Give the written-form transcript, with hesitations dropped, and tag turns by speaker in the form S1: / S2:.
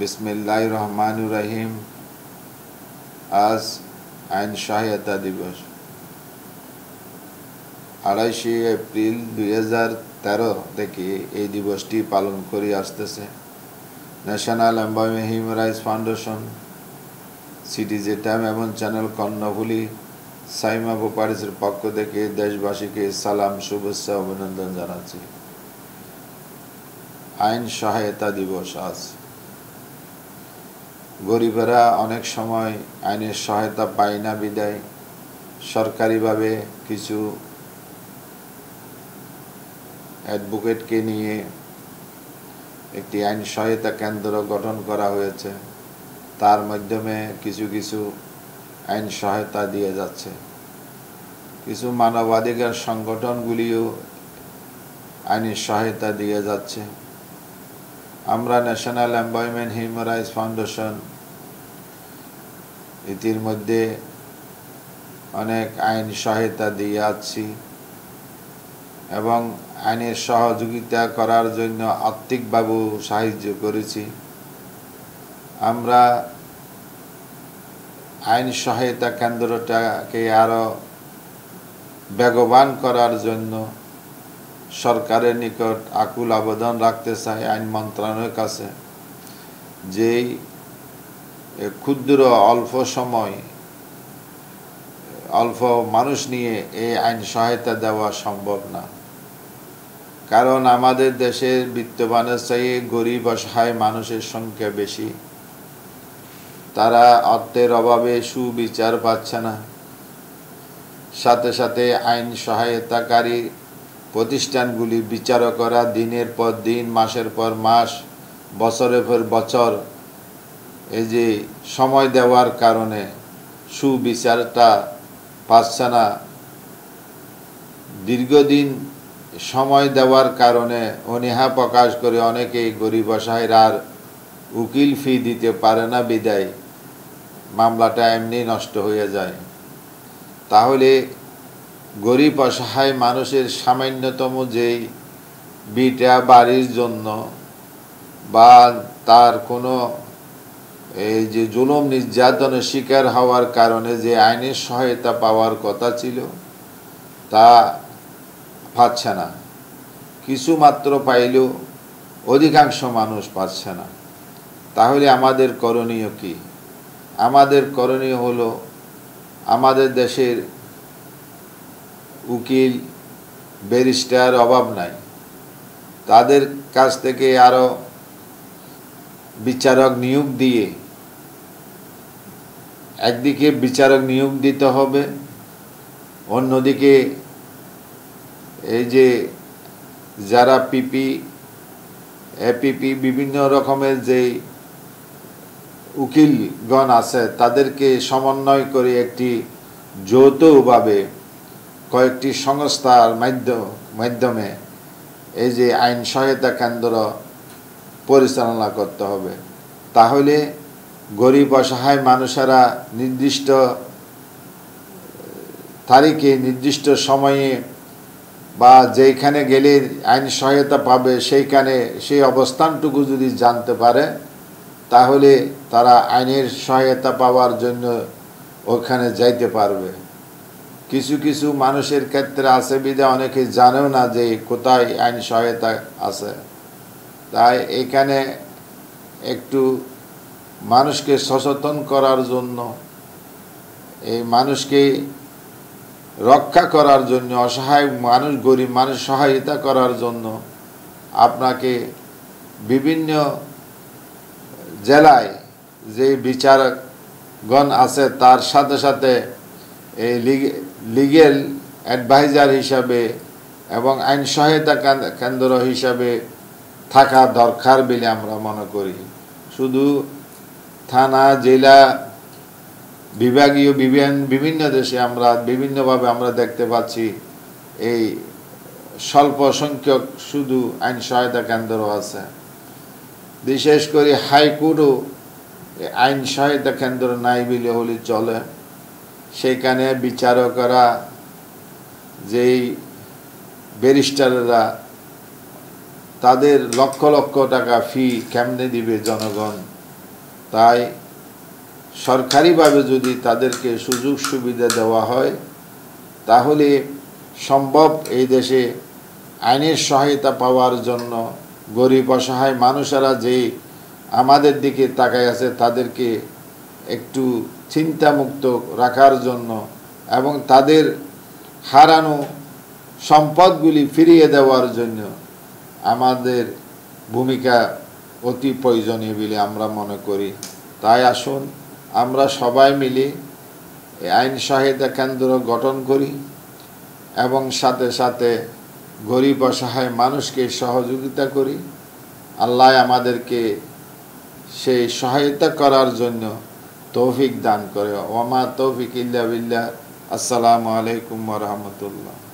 S1: বিসমিল্লাহির রহমানির রহিম। আজ আইন সহায়তা দিবস ২৮ এপ্রিল ২০১৩ থেকে এই দিবসটি পালন করে আসতেছে national employment human rights foundation, city জেটাম এবং চ্যানেল কর্ণফুলী সাইমা প্রপার্টিসের পক্ষ থেকে দেশবাসীকে সালাম, শুভেচ্ছা, অভিনন্দন জানাচ্ছি। আইন সহায়তা দিবস আজ। গরিবেরা অনেক সময় আইনের সহায়তা পায় না বিদায় সরকারিভাবে কিছু অ্যাডভোকেটকে নিয়ে একটি আইন সহায়তা কেন্দ্র গঠন করা হয়েছে। তার মাধ্যমে কিছু কিছু আইন সহায়তা দিয়ে যাচ্ছে। কিছু মানবাধিকার সংগঠনগুলিও আইনের সহায়তা দিয়ে যাচ্ছে। আমরা national employment human rights foundation ইতিমধ্যে অনেক আইন সহায়তা দিয়ে আসছি এবং আইনের সহযোগিতা করার জন্য আর্থিকভাবেও সাহায্য করেছি। আমরা আইন সহায়তা কেন্দ্রটাকে আরও বেগবান করার জন্য সরকারের নিকট আকুল আবেদন রাখতে চাই আইন মন্ত্রণালয়ের কাছে, যেই ক্ষুদ্র অল্প সময় অল্প মানুষ নিয়ে এই আইন সহায়তা দেওয়া সম্ভব না। কারণ আমাদের দেশের বিত্তবানের চেয়ে গরিব অসহায় মানুষের সংখ্যা বেশি। তারা অর্থের অভাবে সুবিচার পাচ্ছে না। সাথে সাথে আইন সহায়তাকারী প্রতিষ্ঠানগুলি বিচারকরা দিনের পর দিন, মাসের পর মাস, বছরের পর বছর এই যে সময় দেওয়ার কারণে সুবিচারটা পাচ্ছে না। দীর্ঘদিন সময় দেওয়ার কারণে অনীহা প্রকাশ করে অনেকেই গরিব অসহায়রা আর উকিল ফি দিতে পারে না বিদায় মামলাটা এমনি নষ্ট হয়ে যায়। তাহলে গরিব অসহায় মানুষের সামান্যতম যেই বিটা বাড়ির জন্য বা তার কোনো এই যে জুলুম নির্যাতনের শিকার হওয়ার কারণে যে আইনের সহায়তা পাওয়ার কথা ছিল তা পাচ্ছে না। কিছু মাত্র পাইলেও অধিকাংশ মানুষ পাচ্ছে না। তাহলে আমাদের করণীয় কি? আমাদের করণীয় হলো আমাদের দেশের উকিল ব্যারিস্টার অভাব নাই, তাদের কাছ থেকে আরও বিচারক নিয়োগ দিয়ে একদিকে বিচারক নিয়োগ দিতে হবে, অন্যদিকে এই যে যারা পিপি এপিপি বিভিন্ন রকমের যেই উকিলগণ আছে তাদেরকে সমন্বয় করে একটি যৌথভাবে কয়েকটি সংস্থার মাধ্যমে এই যে আইন সহায়তা কেন্দ্র পরিচালনা করতে হবে। তাহলে গরিব অসহায় মানুষেরা নির্দিষ্ট তারিখে, নির্দিষ্ট সময়ে বা যেখানে গেলে আইন সহায়তা পাবে সেইখানে সেই অবস্থানটুকু যদি জানতে পারে তাহলে তারা আইনের সহায়তা পাওয়ার জন্য ওখানে যাইতে পারবে। কিছু কিছু মানুষের ক্ষেত্রে আছে বিধায় অনেকে জানেও না যে কোথায় আইন সহায়তা আছে। তাই এখানে একটু মানুষকে সচেতন করার জন্য, এই মানুষকে রক্ষা করার জন্য, অসহায় মানুষ, গরিব মানুষ সহায়তা করার জন্য আপনাকে বিভিন্ন জেলায় যে বিচারকগণ আছে তার সাথে সাথে এই লিগ্যাল অ্যাডভাইজার হিসাবে এবং আইন সহায়তা কেন্দ্র হিসাবে থাকা দরকার বলে আমরা মনে করি। শুধু থানা, জেলা, বিভাগীয় বিভিন্ন দেশে আমরা বিভিন্নভাবে আমরা দেখতে পাচ্ছি এই স্বল্প সংখ্যক শুধু আইন সহায়তা কেন্দ্র আছে। বিশেষ করে হাইকোর্টও আইন সহায়তা কেন্দ্র নাই বলে হলে চলে। সেইখানে বিচারকরা, যেই ব্যারিস্টাররা, তাদের লক্ষ লক্ষ টাকা ফি কেমনে দিবে জনগণ? তাই সরকারিভাবে যদি তাদেরকে সুযোগ সুবিধা দেওয়া হয় তাহলে সম্ভব এই দেশে আইনের সহায়তা পাওয়ার জন্য গরিব অসহায় মানুষেরা যে আমাদের দিকে তাকায় আছে তাদেরকে একটু চিন্তামুক্ত রাখার জন্য এবং তাদের হারানো সম্পদগুলি ফিরিয়ে দেওয়ার জন্য আমাদের ভূমিকা অতি প্রয়োজনীয় বলে আমরা মনে করি। তাই আসুন আমরা সবাই মিলে আইন সহায়তা কেন্দ্র গঠন করি এবং সাথে সাথে গরিব অসহায় মানুষকে সহযোগিতা করি। আল্লাহ আমাদেরকে সেই সহায়তা করার জন্য তৌফিক দান করে। ওমা তৌফিক ইল্লা বিল্লাহ। আসসালামু আলাইকুম ওয়া রাহমাতুল্লাহ।